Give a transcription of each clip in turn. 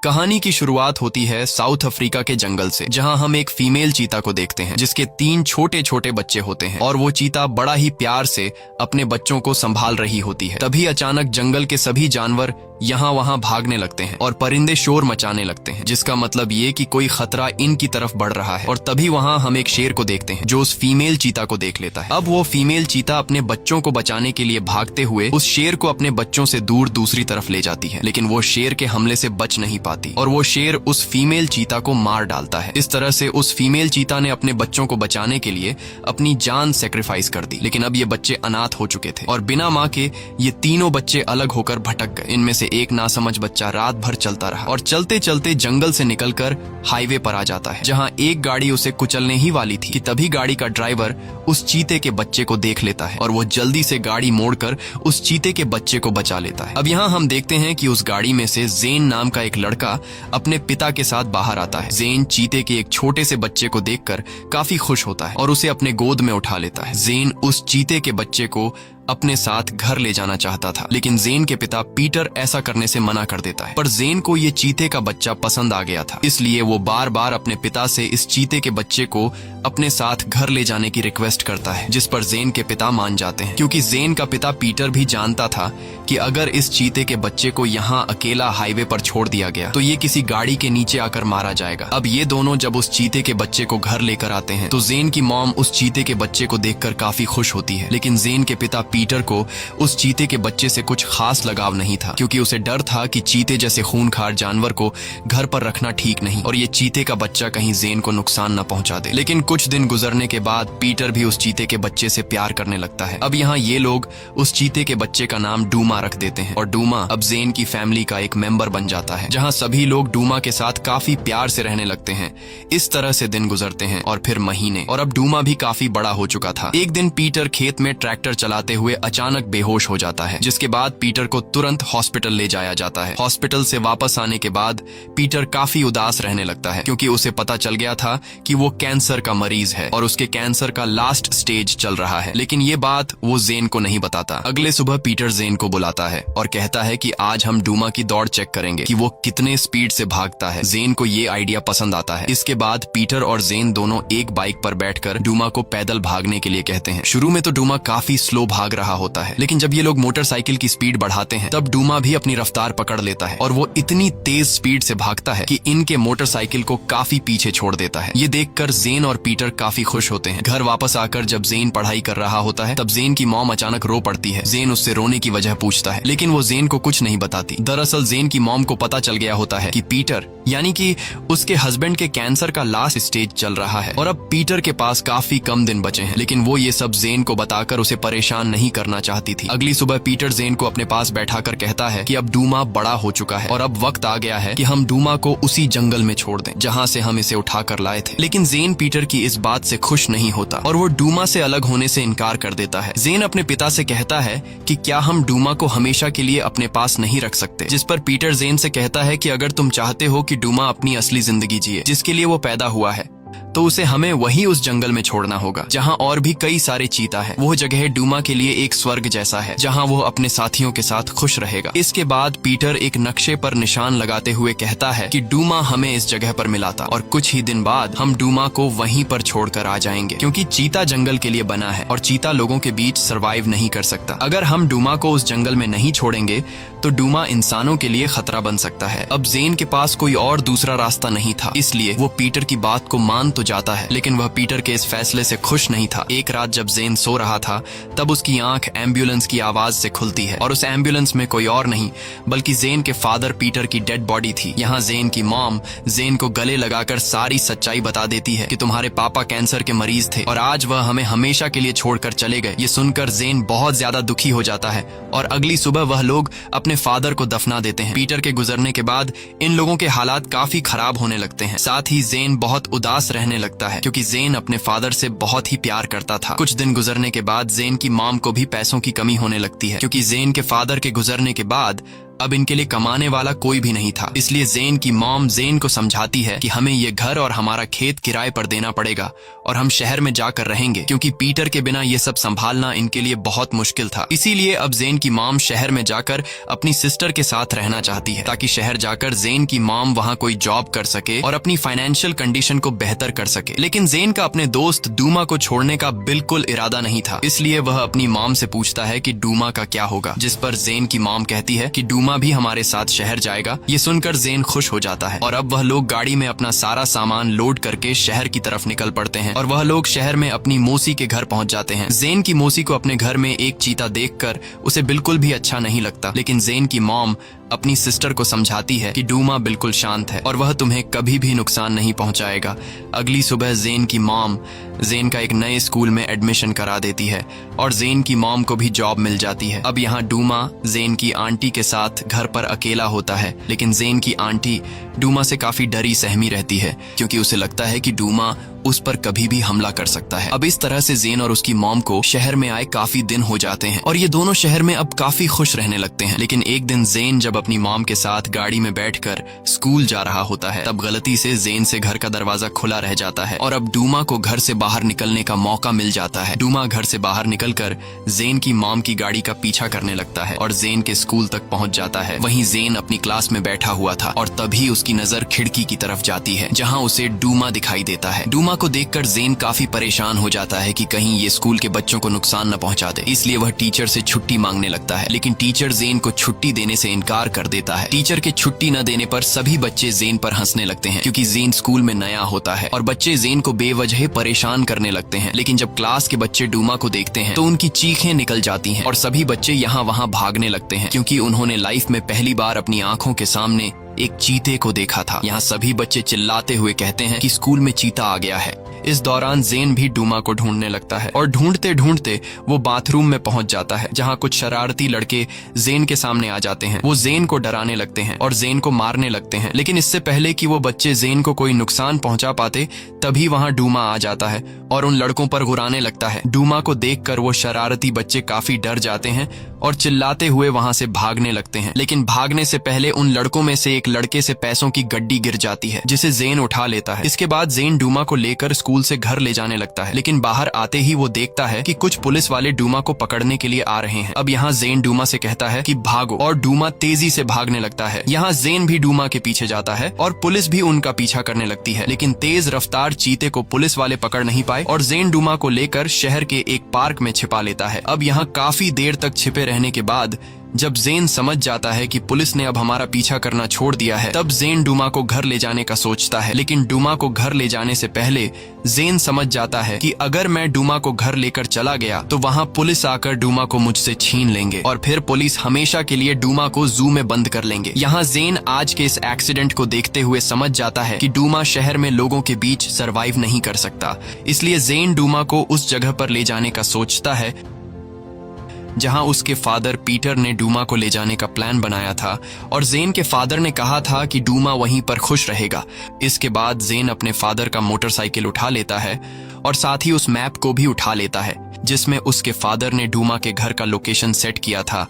कहानी की शुरुआत होती है साउथ अफ्रीका के जंगल से, जहां हम एक फीमेल चीता को देखते हैं जिसके 3 छोटे छोटे बच्चे होते हैं और वो चीता बड़ा ही प्यार से अपने बच्चों को संभाल रही होती है। तभी अचानक जंगल के सभी जानवर यहाँ वहाँ भागने लगते हैं और परिंदे शोर मचाने लगते हैं, जिसका मतलब ये कि कोई खतरा इनकी तरफ बढ़ रहा है। और तभी वहाँ हम एक शेर को देखते हैं जो उस फीमेल चीता को देख लेता है। अब वो फीमेल चीता अपने बच्चों को बचाने के लिए भागते हुए उस शेर को अपने बच्चों से दूर दूसरी तरफ ले जाती है, लेकिन वो शेर के हमले से बच नहीं पाती और वो शेर उस फीमेल चीता को मार डालता है। इस तरह से उस फीमेल चीता ने अपने बच्चों को बचाने के लिए अपनी जान सेक्रीफाइस कर दी। लेकिन अब ये बच्चे अनाथ हो चुके थे और बिना माँ के ये तीनों बच्चे अलग होकर भटक गए। इनमें से एक नासमझ बच्चा रात भर चलता रहा और चलते चलते जंगल से निकलकर हाईवे पर आ जाता है, जहां एक गाड़ी उसे कुचलने ही वाली थी कि तभी गाड़ी का ड्राइवर उस चीते के बच्चे को देख लेता है और वो जल्दी से गाड़ी मोड़कर उस चीते के बच्चे को बचा लेता है। अब यहाँ हम देखते हैं कि उस गाड़ी में से ज़ेन नाम का एक लड़का अपने पिता के साथ बाहर आता है। ज़ेन चीते के एक छोटे से बच्चे को देखकर काफी खुश होता है और उसे अपने गोद में उठा लेता है। ज़ेन उस चीते के बच्चे को अपने साथ घर ले जाना चाहता था, लेकिन ज़ेन के पिता पीटर ऐसा करने से मना कर देता है। पर ज़ेन को ये चीते का बच्चा पसंद आ गया था, इसलिए वो बार बार अपने पिता से इस चीते के बच्चे को अपने साथ घर ले जाने की रिक्वेस्ट करता है, जिस पर ज़ेन के पिता मान जाते हैं, क्योंकि ज़ेन का पिता पीटर भी जानता था कि अगर इस चीते के बच्चे को यहाँ अकेला हाईवे पर छोड़ दिया गया तो ये किसी गाड़ी के नीचे आकर मारा जाएगा। अब ये दोनों जब उस चीते के बच्चे को घर लेकर आते हैं तो ज़ेन की मॉम उस चीते के बच्चे को देखकर काफी खुश होती है, लेकिन ज़ेन के पिता पीटर को उस चीते के बच्चे से कुछ खास लगाव नहीं था, क्योंकि उसे डर था कि चीते जैसे खूनखार जानवर को घर पर रखना ठीक नहीं और ये चीते का बच्चा कहीं ज़ेन को नुकसान न पहुंचा दे। लेकिन कुछ दिन गुजरने के बाद पीटर भी उस चीते के बच्चे से प्यार करने लगता है। अब यहाँ ये लोग उस चीते के बच्चे का नाम डूमा रख देते हैं और डूमा अब ज़ेन की फैमिली का एक मेंबर बन जाता है, जहाँ सभी लोग डूमा के साथ काफी प्यार से रहने लगते हैं। इस तरह से दिन गुजरते हैं और फिर महीने, और अब डूमा भी काफी बड़ा हो चुका था। एक दिन पीटर खेत में ट्रैक्टर चलाते हुए अचानक बेहोश हो जाता है, जिसके बाद पीटर को तुरंत हॉस्पिटल ले जाया जाता है। हॉस्पिटल से वापस आने के बाद पीटर काफी उदास रहने लगता है, क्योंकि उसे पता चल गया था कि वो कैंसर का मरीज है और उसके कैंसर का लास्ट स्टेज चल रहा है। लेकिन ये बात वो ज़ेन को नहीं बताता। अगले सुबह पीटर ज़ेन को बुलाता है और कहता है कि आज हम डूमा की दौड़ चेक करेंगे कि वो कितने स्पीड से भागता है। ज़ेन को ये आइडिया पसंद आता है। इसके बाद पीटर और ज़ेन दोनों एक बाइक पर बैठकर डूमा को पैदल भागने के लिए कहते हैं। शुरू में तो डूमा काफी स्लो भाग रहा होता है, लेकिन जब ये लोग मोटरसाइकिल की स्पीड बढ़ाते हैं तब डूमा भी अपनी रफ्तार पकड़ लेता है और वो इतनी तेज स्पीड से भागता है कि इनके मोटरसाइकिल को काफी पीछे छोड़ देता है। ये देखकर ज़ेन और पीटर काफी खुश होते हैं। घर वापस आकर जब ज़ेन पढ़ाई कर रहा होता है तब ज़ेन की मॉम अचानक रो पड़ती है। ज़ेन उससे रोने की वजह पूछता है, लेकिन वो ज़ेन को कुछ नहीं बताती। दरअसल ज़ेन की मॉम को पता चल गया होता है कि पीटर यानी कि उसके हस्बैंड के कैंसर का लास्ट स्टेज चल रहा है और अब पीटर के पास काफी कम दिन बचे हैं, लेकिन वो ये सब ज़ेन को बताकर उसे परेशान नहीं करना चाहती थी। अगली सुबह पीटर ज़ेन को अपने पास बैठाकर कहता है कि अब डूमा बड़ा हो चुका है और अब वक्त आ गया है कि हम डूमा को उसी जंगल में छोड़ दें जहां से हम इसे उठाकर लाए थे। लेकिन ज़ेन पीटर की इस बात से खुश नहीं होता और वो डूमा से अलग होने से इनकार कर देता है। ज़ेन अपने पिता से कहता है कि क्या हम डूमा को हमेशा के लिए अपने पास नहीं रख सकते, जिस पर पीटर ज़ेन से कहता है कि अगर तुम चाहते हो कि डूमा अपनी असली जिंदगी जिए जिसके लिए वो पैदा हुआ है तो उसे हमें वही उस जंगल में छोड़ना होगा जहां और भी कई सारे चीता है। वो जगह डूमा के लिए एक स्वर्ग जैसा है जहां वो अपने साथियों के साथ खुश रहेगा। इसके बाद पीटर एक नक्शे पर निशान लगाते हुए कहता है कि डूमा हमें इस जगह पर मिला था और कुछ ही दिन बाद हम डूमा को वहीं पर छोड़कर आ जाएंगे, क्योंकि चीता जंगल के लिए बना है और चीता लोगों के बीच सरवाइव नहीं कर सकता। अगर हम डूमा को उस जंगल में नहीं छोड़ेंगे तो डूमा इंसानों के लिए खतरा बन सकता है। अब ज़ेन के पास कोई और दूसरा रास्ता नहीं था, इसलिए वो पीटर की बात को मान तो जाता है, लेकिन वह पीटर के इस फैसले से खुश नहीं था। एक रात जब ज़ेन सो रहा था तब उसकी आंख एम्बुलेंस की आवाज से खुलती है और उस एम्बुलेंस में कोई और नहीं बल्कि ज़ेन के फादर पीटर की डेड बॉडी थी। यहाँ ज़ेन की मॉम ज़ेन को गले लगाकर सारी सच्चाई बता देती है कि तुम्हारे पापा कैंसर के मरीज थे और आज वह हमें हमेशा के लिए छोड़कर चले गए। ये सुनकर ज़ेन बहुत ज्यादा दुखी हो जाता है और अगली सुबह वह लोग अपने फादर को दफना देते हैं। पीटर के गुजरने के बाद इन लोगों के हालात काफी खराब होने लगते हैं। साथ ही ज़ेन बहुत उदास रहने लगता है, क्योंकि ज़ेन अपने फादर से बहुत ही प्यार करता था। कुछ दिन गुजरने के बाद ज़ेन की मॉम को भी पैसों की कमी होने लगती है, क्योंकि ज़ेन के फादर के गुजरने के बाद अब इनके लिए कमाने वाला कोई भी नहीं था। इसलिए जेन की मॉम जेन को समझाती है कि हमें ये घर और हमारा खेत किराए पर देना पड़ेगा और हम शहर में जाकर रहेंगे, क्योंकि पीटर के बिना ये सब संभालना इनके लिए बहुत मुश्किल था। इसीलिए अब जेन की मॉम शहर में जाकर अपनी सिस्टर के साथ रहना चाहती है, ताकि शहर जाकर जेन की मॉम वहाँ कोई जॉब कर सके और अपनी फाइनेंशियल कंडीशन को बेहतर कर सके। लेकिन जेन का अपने दोस्त डूमा को छोड़ने का बिल्कुल इरादा नहीं था। इसलिए वह अपनी मॉम से पूछता है कि डूमा का क्या होगा, जिस पर जेन की मॉम कहती है कि डूमा भी हमारे साथ शहर जाएगा। ये सुनकर जेन खुश हो जाता है और अब वह लोग गाड़ी में अपना सारा सामान लोड करके शहर की तरफ निकल पड़ते हैं और वह लोग शहर में अपनी मौसी के घर पहुंच जाते हैं। जेन की मौसी को अपने घर में एक चीता देखकर उसे बिल्कुल भी अच्छा नहीं लगता, लेकिन जेन की मॉम अपनी सिस्टर को समझाती है कि डूमा बिल्कुल शांत है और वह तुम्हें कभी भी नुकसान नहीं पहुंचाएगा। अगली सुबह जेन की मॉम जेन का एक नए स्कूल में एडमिशन करा देती है और जेन की मॉम को भी जॉब मिल जाती है। अब यहाँ डूमा जेन की आंटी के साथ घर पर अकेला होता है, लेकिन जेन की आंटी डूमा से काफी डरी सहमी रहती है, क्योंकि उसे लगता है कि डूमा उस पर कभी भी हमला कर सकता है। अब इस तरह से जेन और उसकी मॉम को शहर में आए काफी दिन हो जाते हैं और ये दोनों शहर में अब काफी खुश रहने लगते हैं। लेकिन एक दिन जेन जब अपनी मॉम के साथ गाड़ी में बैठकर स्कूल जा रहा होता है, तब गलती से जेन से घर का दरवाजा खुला रह जाता है और अब डूमा को घर से बाहर निकलने का मौका मिल जाता है। डूमा घर से बाहर निकलकर जेन की मॉम की गाड़ी का पीछा करने लगता है और जेन के स्कूल तक पहुंच जाता है। वहीं जेन अपनी क्लास में बैठा हुआ था और तभी उसकी नजर खिड़की की तरफ जाती है, जहाँ उसे डूमा दिखाई देता है। डूमा को देखकर जेन काफी परेशान हो जाता है कि कहीं ये स्कूल के बच्चों को नुकसान न पहुंचा दे। इसलिए वह टीचर से छुट्टी मांगने लगता है, लेकिन टीचर जेन को छुट्टी देने से इनकार कर देता है। टीचर के छुट्टी न देने पर सभी बच्चे जेन पर हंसने लगते हैं, क्योंकि जेन स्कूल में नया होता है और बच्चे जेन को बेवजह परेशान करने लगते हैं। लेकिन जब क्लास के बच्चे डूमा को देखते हैं तो उनकी चीखें निकल जाती हैं और सभी बच्चे यहाँ वहाँ भागने लगते हैं, क्योंकि उन्होंने लाइफ में पहली बार अपनी आंखों के सामने एक चीते को देखा था। यहाँ सभी बच्चे चिल्लाते हुए कहते हैं कि स्कूल में चीता आ गया है। इस दौरान जेन भी डूमा को ढूंढने लगता है और ढूंढते ढूंढते वो बाथरूम में पहुंच जाता है, जहां कुछ शरारती लड़के जेन के सामने आ जाते हैं। वो जेन को डराने लगते हैं और जेन को मारने लगते हैं, लेकिन इससे पहले कि वो बच्चे जेन को कोई नुकसान पहुंचा पाते, तभी वहां डूमा आ जाता है और उन लड़कों पर गुराने लगता है। डूमा को देखकर वो शरारती बच्चे काफी डर जाते हैं और चिल्लाते हुए वहां से भागने लगते हैं। लेकिन भागने से पहले उन लड़कों में से एक लड़के से पैसों की गड्डी गिर जाती है, जिसे जेन उठा लेता है। इसके बाद जेन डूमा को लेकर स्कूल से घर ले जाने लगता है, लेकिन बाहर आते ही वो देखता है कि कुछ पुलिस वाले डूमा को पकड़ने के लिए आ रहे हैं। अब यहाँ जेन डूमा से कहता है कि भागो और डूमा तेजी से भागने लगता है। यहाँ जेन भी डूमा के पीछे जाता है और पुलिस भी उनका पीछा करने लगती है, लेकिन तेज रफ्तार चीते को पुलिस वाले पकड़ नहीं पाए और जेन डूमा को लेकर शहर के एक पार्क में छिपा लेता है। अब यहाँ काफी देर तक छिपे रहने के बाद जब जेन समझ जाता है कि पुलिस ने अब हमारा पीछा करना छोड़ दिया है, तब जेन डूमा को घर ले जाने का सोचता है। लेकिन डूमा को घर ले जाने से पहले जेन समझ जाता है कि अगर मैं डूमा को घर लेकर चला गया तो वहाँ पुलिस आकर डूमा को मुझसे छीन लेंगे और फिर पुलिस हमेशा के लिए डूमा को जू में बंद कर लेंगे। यहाँ जेन आज के इस एक्सीडेंट को देखते हुए समझ जाता है कि डूमा शहर में लोगों के बीच सरवाइव नहीं कर सकता। इसलिए जेन डूमा को उस जगह पर ले जाने का सोचता है जहां उसके फादर पीटर ने डूमा को ले जाने का प्लान बनाया था और जेन के फादर ने कहा था कि डूमा वहीं पर खुश रहेगा। इसके बाद जेन अपने फादर का मोटरसाइकिल उठा लेता है और साथ ही उस मैप को भी उठा लेता है जिसमें उसके फादर ने डूमा के घर का लोकेशन सेट किया था।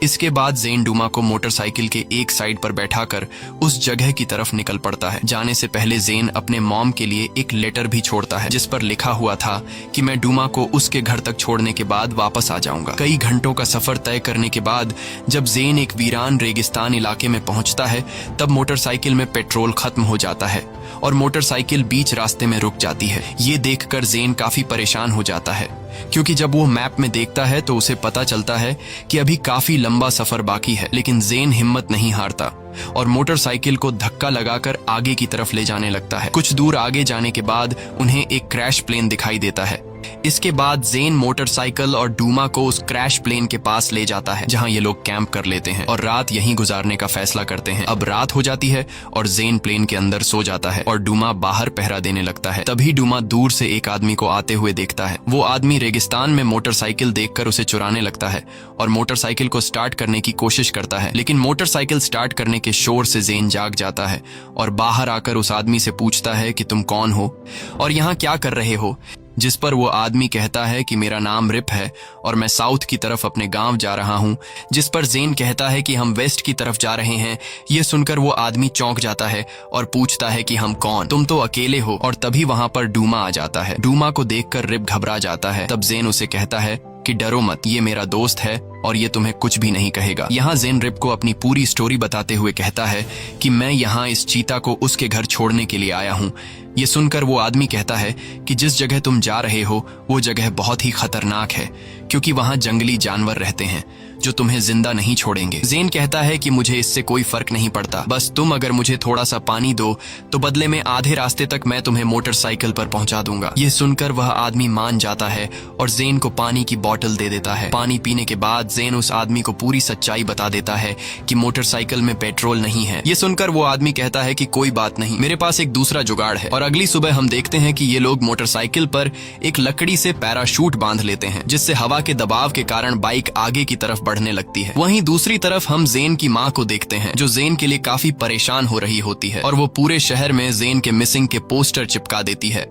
इसके बाद जेन डूमा को मोटरसाइकिल के एक साइड पर बैठाकर उस जगह की तरफ निकल पड़ता है। जाने से पहले जेन अपने मॉम के लिए एक लेटर भी छोड़ता है जिस पर लिखा हुआ था कि मैं डूमा को उसके घर तक छोड़ने के बाद वापस आ जाऊंगा। कई घंटों का सफर तय करने के बाद जब जेन एक वीरान रेगिस्तान इलाके में पहुंचता है, तब मोटरसाइकिल में पेट्रोल खत्म हो जाता है और मोटरसाइकिल बीच रास्ते में रुक जाती है। ये देखकर जेन काफी परेशान हो जाता है, क्योंकि जब वो मैप में देखता है तो उसे पता चलता है कि अभी काफी लंबा सफर बाकी है। लेकिन जेन हिम्मत नहीं हारता और मोटरसाइकिल को धक्का लगाकर आगे की तरफ ले जाने लगता है। कुछ दूर आगे जाने के बाद उन्हें एक क्रैश प्लेन दिखाई देता है। इसके बाद जेन मोटरसाइकिल और डूमा को उस क्रैश प्लेन के पास ले जाता है जहां ये लोग कैंप कर लेते हैं और रात यहीं गुजारने का फैसला करते हैं। अब रात हो जाती है और जेन प्लेन के अंदर सो जाता है और डूमा बाहर पहरा देने लगता है। तभी डूमा दूर से एक आदमी को आते हुए देखता है। वो आदमी रेगिस्तान में मोटरसाइकिल देखकर उसे चुराने लगता है और मोटरसाइकिल को स्टार्ट करने की कोशिश करता है, लेकिन मोटरसाइकिल स्टार्ट करने के शोर से जेन जाग जाता है और बाहर आकर उस आदमी से पूछता है कि तुम कौन हो और यहाँ क्या कर रहे हो। जिस पर वो आदमी कहता है कि मेरा नाम रिप है और मैं साउथ की तरफ अपने गांव जा रहा हूं। जिस पर जेन कहता है कि हम वेस्ट की तरफ जा रहे हैं। ये सुनकर वो आदमी चौंक जाता है और पूछता है कि हम कौन, तुम तो अकेले हो। और तभी वहां पर डूमा आ जाता है। डूमा को देखकर रिप घबरा जाता है। तब जेन उसे कहता है कि डरो मत, ये मेरा दोस्त है और ये तुम्हें कुछ भी नहीं कहेगा। यहाँ जेन रिप को अपनी पूरी स्टोरी बताते हुए कहता है कि मैं यहाँ इस चीता को उसके घर छोड़ने के लिए आया हूँ। ये सुनकर वो आदमी कहता है कि जिस जगह तुम जा रहे हो वो जगह बहुत ही खतरनाक है, क्योंकि वहां जंगली जानवर रहते हैं जो तुम्हें जिंदा नहीं छोड़ेंगे। जेन कहता है कि मुझे इससे कोई फर्क नहीं पड़ता, बस तुम अगर मुझे थोड़ा सा पानी दो तो बदले में आधे रास्ते तक मैं तुम्हें मोटरसाइकिल पर पहुंचा दूंगा। ये सुनकर वह आदमी मान जाता है और जेन को पानी की बोतल दे देता है। पानी पीने के बाद जेन उस आदमी को पूरी सच्चाई बता देता है कि मोटरसाइकिल में पेट्रोल नहीं है। ये सुनकर वो आदमी कहता है कि कोई बात नहीं, मेरे पास एक दूसरा जुगाड़ है। और अगली सुबह हम देखते हैं कि ये लोग मोटरसाइकिल पर एक लकड़ी से पैराशूट बांध लेते हैं, जिससे हवा के दबाव के कारण बाइक आगे की तरफ बढ़ने लगती है। वहीं दूसरी तरफ हम जेन की माँ को देखते हैं, जो जेन के लिए काफी परेशान हो रही होती है और वो पूरे शहर में जेन के मिसिंग के पोस्टर चिपका देती है।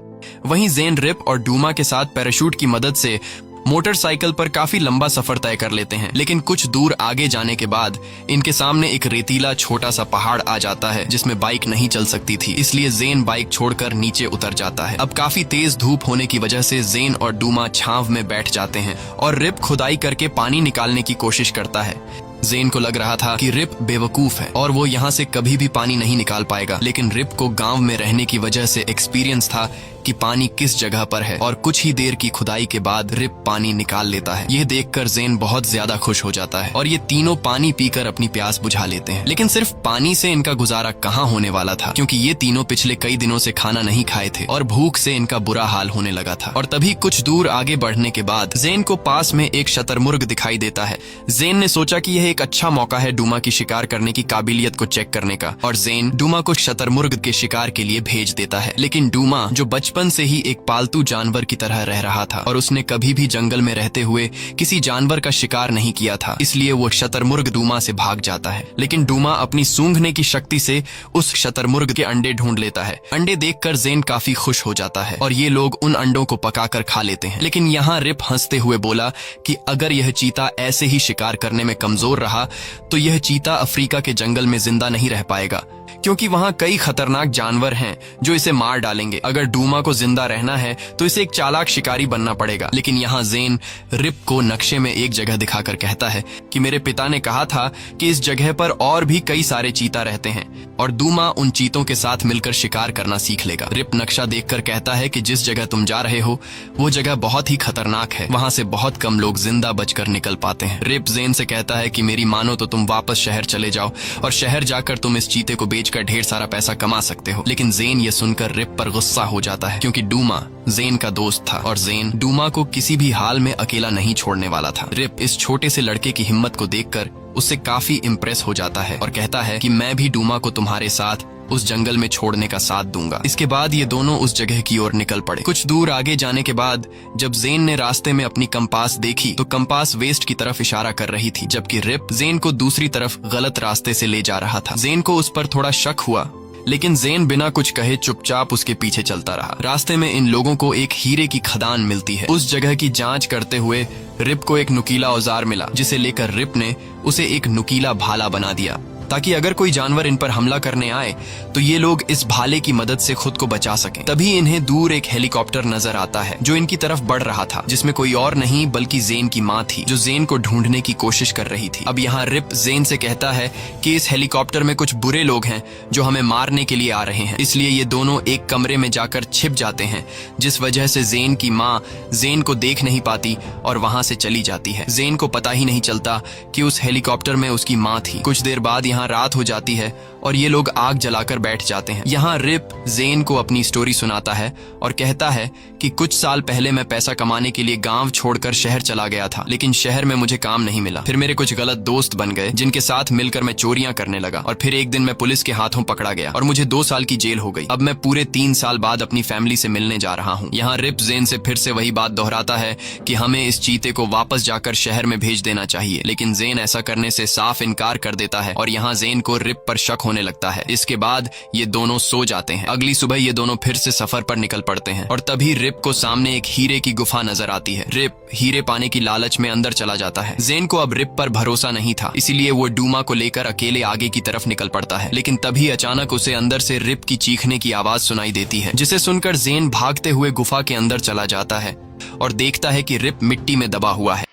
वहीं जेन रिप और डूमा के साथ पैराशूट की मदद से मोटरसाइकिल पर काफी लंबा सफर तय कर लेते हैं। लेकिन कुछ दूर आगे जाने के बाद इनके सामने एक रेतीला छोटा सा पहाड़ आ जाता है जिसमें बाइक नहीं चल सकती थी, इसलिए जेन बाइक छोड़कर नीचे उतर जाता है। अब काफी तेज धूप होने की वजह से जेन और डूमा छांव में बैठ जाते हैं और रिप खुदाई करके पानी निकालने की कोशिश करता है। जेन को लग रहा था कि रिप बेवकूफ है और वो यहाँ से कभी भी पानी नहीं निकाल पाएगा, लेकिन रिप को गांव में रहने की वजह से एक्सपीरियंस था कि पानी किस जगह पर है और कुछ ही देर की खुदाई के बाद रिप पानी निकाल लेता है। यह देखकर जेन बहुत ज्यादा खुश हो जाता है और ये तीनों पानी पीकर अपनी प्यास बुझा लेते हैं। लेकिन सिर्फ पानी से इनका गुजारा कहाँ होने वाला था, क्योंकि ये तीनों पिछले कई दिनों से खाना नहीं खाए थे और भूख से इनका बुरा हाल होने लगा था। और तभी कुछ दूर आगे बढ़ने के बाद जेन को पास में एक शतरमुर्ग दिखाई देता है। जेन ने सोचा कि यह एक अच्छा मौका है डूमा की शिकार करने की काबिलियत को चेक करने का, और जेन डूमा को शतरमुर्ग के शिकार के लिए भेज देता है। लेकिन डूमा, जो बचपन से ही एक पालतू जानवर की तरह रह रहा था और उसने कभी भी जंगल में रहते हुए किसी जानवर का शिकार नहीं किया था, इसलिए वो शतरमुर्ग डूमा से भाग जाता है। लेकिन डूमा अपनी सूंघने की शक्ति से उस शतरमुर्ग के अंडे ढूंढ लेता है। अंडे देखकर जेन काफी खुश हो जाता है और ये लोग उन अंडों को पकाकर खा लेते हैं। लेकिन यहाँ रिप हंसते हुए बोला कि अगर यह चीता ऐसे ही शिकार करने में कमजोर रहा तो यह चीता अफ्रीका के जंगल में जिंदा नहीं रह पाएगा, क्योंकि वहां कई खतरनाक जानवर हैं जो इसे मार डालेंगे। अगर डूमा को जिंदा रहना है तो इसे एक चालाक शिकारी बनना पड़ेगा। लेकिन यहाँ जेन रिप को नक्शे में एक जगह दिखाकर कहता है कि मेरे पिता ने कहा था कि इस जगह पर और भी कई सारे चीता रहते हैं और डूमा उन चीतों के साथ मिलकर शिकार करना सीख लेगा। रिप नक्शा देखकर कहता है कि जिस जगह तुम जा रहे हो वो जगह बहुत ही खतरनाक है, वहां से बहुत कम लोग जिंदा बचकर निकल पाते हैं। रिप जेन से कहता है कि मेरी मानो तो तुम वापस शहर चले जाओ और शहर जाकर तुम इस चीते को बेचकर ढेर सारा पैसा कमा सकते हो। लेकिन जेन ये सुनकर रिप पर गुस्सा हो जाता है, क्योंकि डूमा जेन का दोस्त था और जेन डूमा को किसी भी हाल में अकेला नहीं छोड़ने वाला था। रिप इस छोटे से लड़के की हिम्मत को देखकर उससे काफी इम्प्रेस हो जाता है और कहता है कि मैं भी डूमा को तुम्हारे साथ उस जंगल में छोड़ने का साथ दूंगा। इसके बाद ये दोनों उस जगह की ओर निकल पड़े। कुछ दूर आगे जाने के बाद जब जेन ने रास्ते में अपनी कंपास देखी तो कंपास वेस्ट की तरफ इशारा कर रही थी, जबकि रिप जेन को दूसरी तरफ गलत रास्ते से ले जा रहा था। जेन को उस पर थोड़ा शक हुआ, लेकिन जेन बिना कुछ कहे चुपचाप उसके पीछे चलता रहा। रास्ते में इन लोगों को एक हीरे की खदान मिलती है। उस जगह की जांच करते हुए रिप को एक नुकीला औजार मिला, जिसे लेकर रिप ने उसे एक नुकीला भाला बना दिया ताकि अगर कोई जानवर इन पर हमला करने आए तो ये लोग इस भाले की मदद से खुद को बचा सकें। तभी इन्हें दूर एक हेलीकॉप्टर नजर आता है जो इनकी तरफ बढ़ रहा था, जिसमें कोई और नहीं बल्कि जेन की माँ थी, जो जेन को ढूंढने की कोशिश कर रही थी। अब यहाँ रिप जेन से कहता है कि इस हेलीकॉप्टर में कुछ बुरे लोग हैं जो हमें मारने के लिए आ रहे हैं, इसलिए ये दोनों एक कमरे में जाकर छिप जाते हैं, जिस वजह से जेन की माँ जेन को देख नहीं पाती और वहां से चली जाती है। जेन को पता ही नहीं चलता कि उस हेलीकॉप्टर में उसकी माँ थी। कुछ देर बाद यहाँ रात हो जाती है और ये लोग आग जलाकर बैठ जाते हैं। यहाँ रिप जेन को अपनी स्टोरी सुनाता है और कहता है कि कुछ साल पहले मैं पैसा कमाने के लिए गांव छोड़कर शहर चला गया था, लेकिन शहर में मुझे काम नहीं मिला। फिर मेरे कुछ गलत दोस्त बन गए जिनके साथ मिलकर मैं चोरियां करने लगा और फिर एक दिन मैं पुलिस के हाथों पकड़ा गया और मुझे 2 साल की जेल हो गई। अब मैं पूरे 3 साल बाद अपनी फैमिली से मिलने जा रहा हूँ। यहाँ रिप जेन से फिर से वही बात दोहराता है कि हमें इस चीते को वापस जाकर शहर में भेज देना चाहिए, लेकिन जेन ऐसा करने से साफ इनकार कर देता है और यहाँ जेन को रिप पर शक होने होने लगता है। इसके बाद ये दोनों सो जाते हैं। अगली सुबह ये दोनों फिर से सफर पर निकल पड़ते हैं और तभी रिप को सामने एक हीरे की गुफा नजर आती है। रिप हीरे पाने की लालच में अंदर चला जाता है। जेन को अब रिप पर भरोसा नहीं था, इसीलिए वो डूमा को लेकर अकेले आगे की तरफ निकल पड़ता है। लेकिन तभी अचानक उसे अंदर से रिप की चीखने की आवाज सुनाई देती है, जिसे सुनकर जेन भागते हुए गुफा के अंदर चला जाता है और देखता है कि रिप मिट्टी में दबा हुआ है।